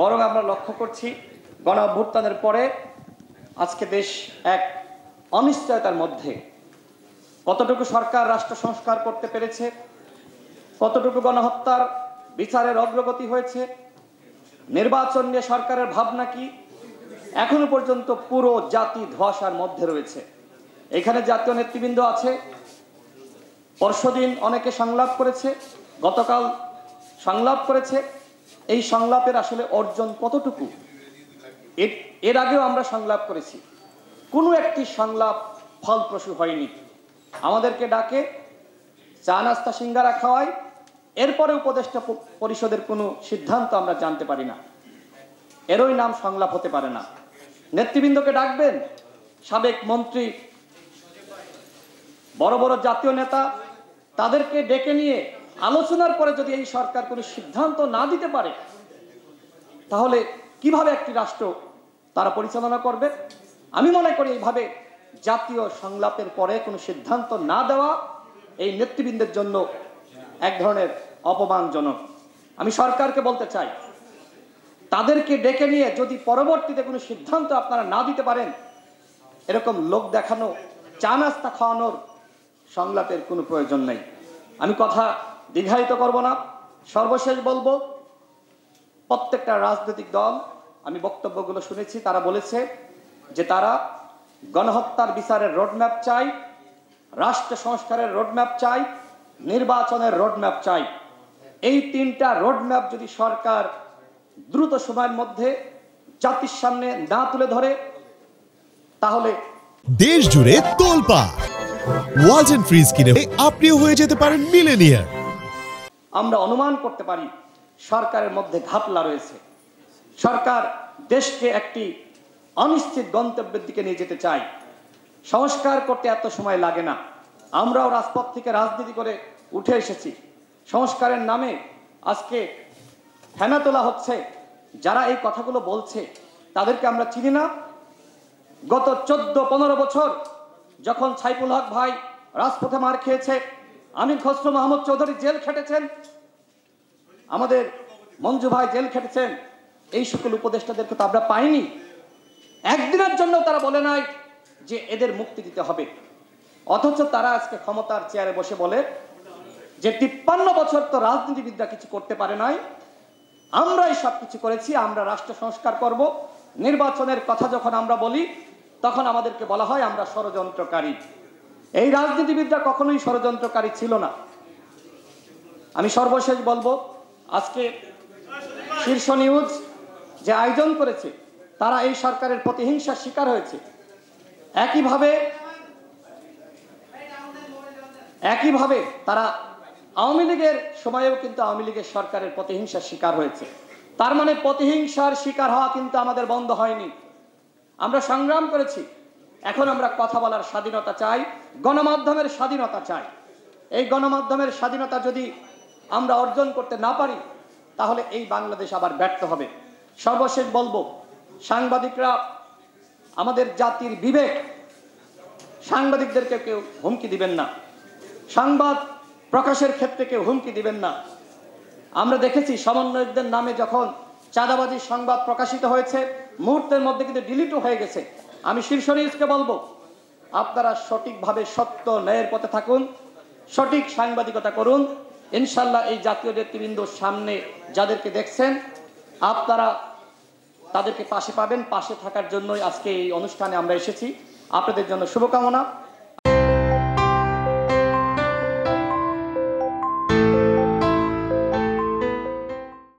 বরং আমরা লক্ষ্য করছি গণ অভ্যুত্থানের পরে আজকে দেশ এক অনিশ্চয়তার মধ্যে। কতটুকু সরকার রাষ্ট্র সংস্কার করতে পেরেছে, কতটুকু গণহত্যার বিচারের অগ্রগতি হয়েছে, নির্বাচন নিয়ে সরকারের ভাবনা কি, এখনো পর্যন্ত পুরো জাতি ধোঁয়াশার মধ্যে রয়েছে। এখানে জাতীয় নেতৃবৃন্দ আছে, পরশুদিন অনেকে সংলাপ করেছে, গতকাল সংলাপ করেছে। এই সংলাপের আসলে অর্জন কতটুকু? এর আগেও আমরা সংলাপ করেছি, কোনো একটি সংলাপ ফলপ্রসূ হয়নি। আমাদেরকে ডাকে, চা নাস্তা সিঙ্গারা খাওয়ায়, এরপরে উপদেষ্টা পরিষদের কোনো সিদ্ধান্ত আমরা জানতে পারি না। এরই নাম সংলাপ হতে পারে না। নেতৃবৃন্দকে ডাকবেন, সাবেক মন্ত্রী, বড় বড় জাতীয় নেতা, তাদেরকে ডেকে নিয়ে আলোচনার পরে যদি এই সরকার কোনো সিদ্ধান্ত না দিতে পারে, তাহলে কিভাবে একটি রাষ্ট্র তারা পরিচালনা করবে? আমি মনে করি এইভাবে জাতীয় সংলাপের পরে কোনো সিদ্ধান্ত না দেওয়া এই নেতৃবৃন্দের জন্য এক ধরনের অপমানজনক। আমি সরকারকে বলতে চাই, তাদেরকে ডেকে নিয়ে যদি পরবর্তীতে কোনো সিদ্ধান্ত আপনারা না দিতে পারেন, এরকম লোক দেখানো, চা নাস্তা খাওয়ানোর সংলাপের কোনো প্রয়োজন নেই। আমি কথা দীর্ঘায়িত করব না, সর্বশেষ বলবো, প্রত্যেকটা রাজনৈতিক দল, আমি বক্তব্যগুলো শুনেছি, তারা বলেছে যে তারা গণহত্যার বিচারের রোডম্যাপ চাই, রাষ্ট্র সংস্কারের রোডম্যাপ চাই, নির্বাচনের রোডম্যাপ চাই। এই তিনটা রোডম্যাপ যদি সরকার দ্রুত সময়ের মধ্যে জাতির সামনে না তুলে ধরে, তাহলে দেশ জুড়ে তোলপাড় ওয়ালটন ফ্রিজ কিনে আপনিও হয়ে যেতে পারেন মিলেনিয়ার। আমরা অনুমান করতে পারি সরকারের মধ্যে ঘাপলা রয়েছে। সরকার দেশকে একটি অনিশ্চিত গন্তব্যের দিকে নিয়ে যেতে চায়। সংস্কার করতে এত সময় লাগে না। আমরাও রাজপথ থেকে রাজনীতি করে উঠে এসেছি। সংস্কারের নামে আজকে ফেনা তোলা হচ্ছে। যারা এই কথাগুলো বলছে তাদেরকে আমরা চিনি না? গত 14-15 বছর যখন সাইফুল হক ভাই রাজপথে মার খেয়েছে, আমির খসরু মাহমুদ চৌধুরী জেল খেটেছেন, আমাদের মঞ্জু ভাই জেল খেটেছেন, এই সকল উপদেষ্টাদেরকে তো আমরা পাইনি। একদিনের জন্য তারা বলে নাই যে এদের মুক্তি দিতে হবে। অথচ তারা আজকে ক্ষমতার চেয়ারে বসে বলে যে 53 বছর তো রাজনীতিবিদরা কিছু করতে পারে নাই, আমরাই সব কিছু করেছি, আমরা রাষ্ট্র সংস্কার করব। নির্বাচনের কথা যখন আমরা বলি, তখন আমাদেরকে বলা হয় আমরা ষড়যন্ত্রকারী। এই রাজনীতিবিদরা কখনোই ষড়যন্ত্রকারী ছিল না। আমি সর্বশেষ বলবো, আজকে শীর্ষ নিউজ যে আয়োজন করেছে, তারা এই সরকারের প্রতিহিংসার শিকার হয়েছে। একইভাবে তারা আওয়ামী লীগের সময়েও কিন্তু আওয়ামী লীগের সরকারের প্রতিহিংসার শিকার হয়েছে। তার মানে প্রতিহিংসার শিকার হওয়া কিন্তু আমাদের বন্ধ হয়নি। আমরা সংগ্রাম করেছি। এখন আমরা কথা বলার স্বাধীনতা চাই, গণমাধ্যমের স্বাধীনতা চাই। এই গণমাধ্যমের স্বাধীনতা যদি আমরা অর্জন করতে না পারি, তাহলে এই বাংলাদেশ আবার ব্যর্থ হবে। সর্বশেষ বলবো, সাংবাদিকরা আমাদের জাতির বিবেক, সাংবাদিকদেরকে কেউ হুমকি দিবেন না, সংবাদ প্রকাশের ক্ষেত্রে কেউ হুমকি দিবেন না। আমরা দেখেছি সমন্বয়কদের নামে যখন চাঁদাবাজি সংবাদ প্রকাশিত হয়েছে, মুহূর্তের মধ্যে কিন্তু ডিলিটও হয়ে গেছে। আমি শীর্ষ নিউজকে বলবো, আপনারা সঠিকভাবে সত্য ন্যায়ের পথে থাকুন, সঠিক সাংবাদিকতা করুন। ইনশাল্লাহ এই জাতীয় নেতৃবৃন্দর সামনে যাদেরকে দেখছেন, আপনারা তাদেরকে পাশে পাবেন। পাশে থাকার জন্যই আজকে এই অনুষ্ঠানে আমরা এসেছি। আপনাদের জন্য শুভকামনা।